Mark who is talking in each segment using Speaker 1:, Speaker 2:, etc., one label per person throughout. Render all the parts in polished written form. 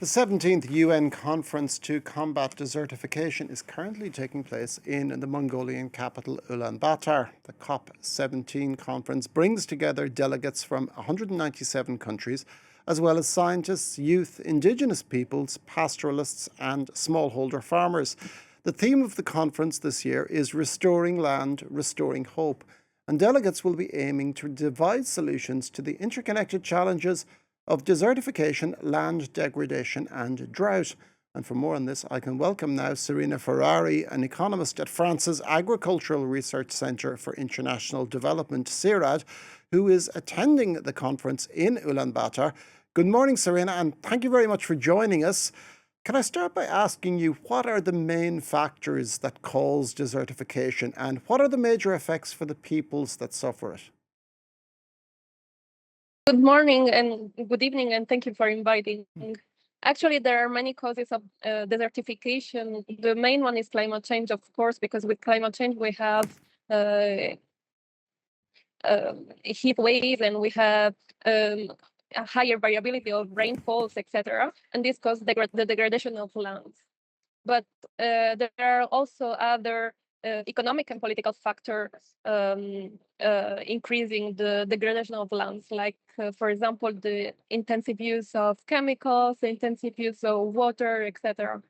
Speaker 1: The 17th UN Conference to Combat Desertification is currently taking place in the Mongolian capital Ulaanbaatar. The COP17 conference brings together delegates from 197 countries, as well as scientists, youth, indigenous peoples, pastoralists, and smallholder farmers. The theme of the conference this year is Restoring Land, Restoring Hope, and delegates will be aiming to devise solutions to the interconnected challenges of desertification, land degradation and drought. And for more on this, I can welcome now Serena Ferrari, an economist at France's Agricultural Research Centre for International Development, CIRAD, who is attending the conference in Ulaanbaatar. Good morning, Serena, and thank you very much for joining us. Can I start by asking you, what are the main factors that cause desertification and what are the major effects for the peoples that suffer it?
Speaker 2: Good morning and good evening, and thank you for inviting. Actually, there are many causes of desertification. The main one is climate change, of course, because with climate change we have heat waves and we have a higher variability of rainfalls, etc. And this causes the degradation of lands. But there are also other economic and political factors increasing the degradation of lands, like, for example, the intensive use of chemicals, the intensive use of water, etc.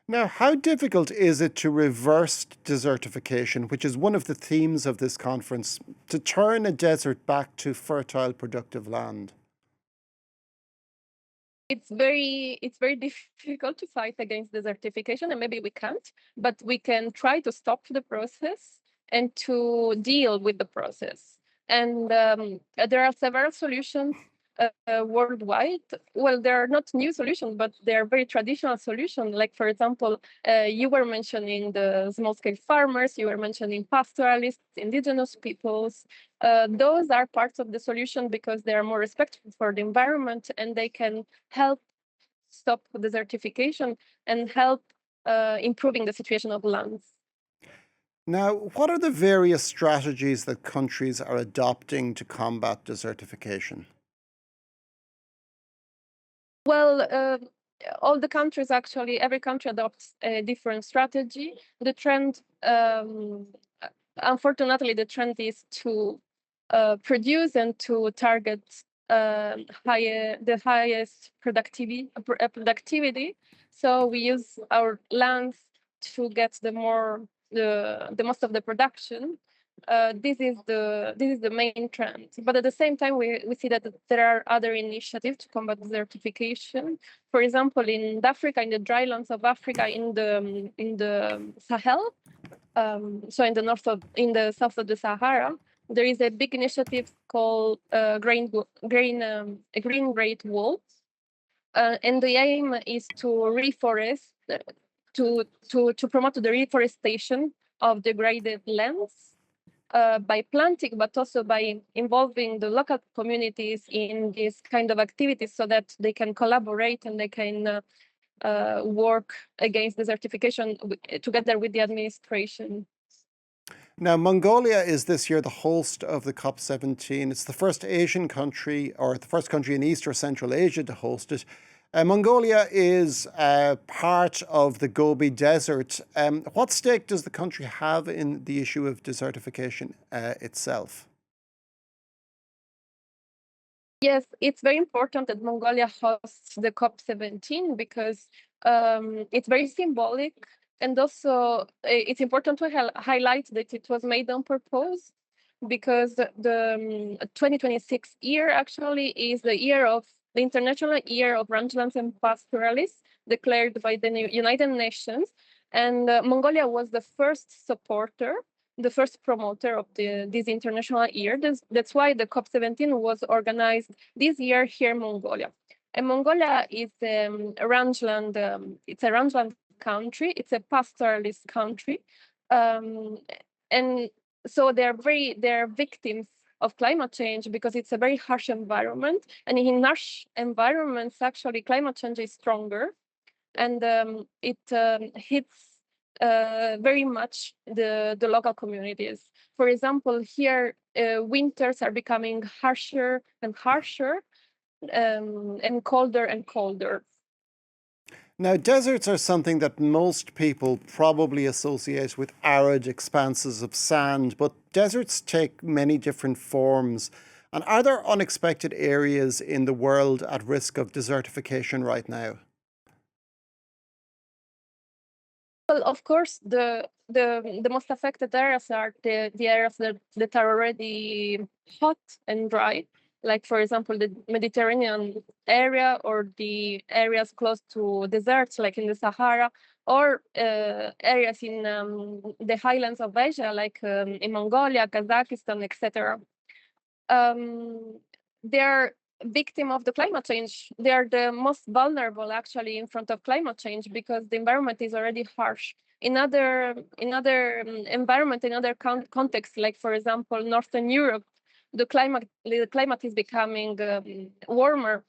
Speaker 1: Now, how difficult is it to reverse desertification, which is one of the themes of this conference, to turn a desert back to fertile, productive land?
Speaker 2: It's very difficult to fight against desertification, and maybe we can't, but we can try to stop the process and to deal with the process. And there are several solutions worldwide. Well, they are not new solutions, but they are very traditional solutions. Like, for example, you were mentioning the small-scale farmers, you were mentioning pastoralists, indigenous peoples. Those are parts of the solution because they are more respectful for the environment and they can help stop desertification and help improving the situation of lands.
Speaker 1: Now, what are the various strategies that countries are adopting to combat desertification?
Speaker 2: Well, all the countries, actually, every country adopts a different strategy. The trend, unfortunately, the trend is to produce and to target the highest productivity. So we use our lands to get the most of the production. This is the main trend. But at the same time, we see that there are other initiatives to combat desertification. For example, in Africa, in the drylands of Africa, in the Sahel, so in the south of the Sahara, there is a big initiative called Green Great Wall, and the aim is to reforest, to promote the reforestation of degraded lands. By planting, but also by involving the local communities in this kind of activities so that they can collaborate and they can work against desertification together with the administration.
Speaker 1: Now, Mongolia is this year the host of the COP17. It's the first Asian country, or the first country in East or Central Asia to host it. Mongolia is part of the Gobi Desert. What stake does the country have in the issue of desertification itself?
Speaker 2: Yes, it's very important that Mongolia hosts the COP17 because it's very symbolic, and also it's important to highlight that it was made on purpose because the 2026 year actually is the International Year of Rangelands and Pastoralists, declared by the United Nations. And Mongolia was the first supporter, the first promoter of this international year. That's why the COP17 was organized this year here in Mongolia. And Mongolia is a rangeland, it's a rangeland country, it's a pastoralist country. And so they're victims of climate change because it's a very harsh environment, and in harsh environments, actually, climate change is stronger, and it hits very much the local communities. For example, here winters are becoming harsher and harsher, and colder and colder.
Speaker 1: Now, deserts are something that most people probably associate with arid expanses of sand, but deserts take many different forms. And are there unexpected areas in the world at risk of desertification right now?
Speaker 2: Well, of course, the most affected areas are the areas that are already hot and dry, like for example the Mediterranean area or the areas close to deserts, like in the Sahara, or areas in the highlands of Asia, like in Mongolia, Kazakhstan, etc. They are victim of the climate change. They are the most vulnerable actually in front of climate change because the environment is already harsh. In other environment, in other contexts, like for example Northern Europe, the climate is becoming warmer.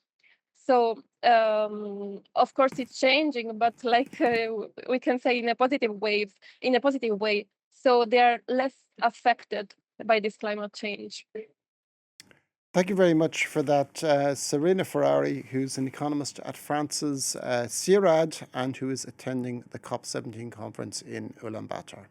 Speaker 2: So of course it's changing, but like we can say in a positive way. So they are less affected by this climate change.
Speaker 1: Thank you very much for that, Serena Ferrari, who's an economist at France's CIRAD and who is attending the COP17 conference in Ulaanbaatar.